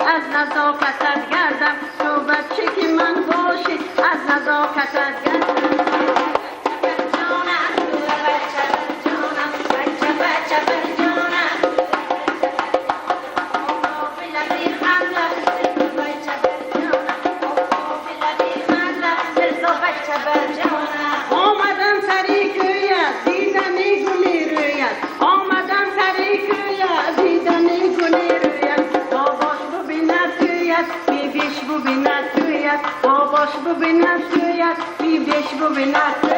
از نزاکتت گردم تو بچه که من باشی از نزاکتت گردم آمدم سری کویت دیدنی گلی رویت آمدم سری کویت دیدنی گلی رویت باباش ببیند کویت بی بیش ببیند کویت باباش ببیند کویت بی بیش ببیند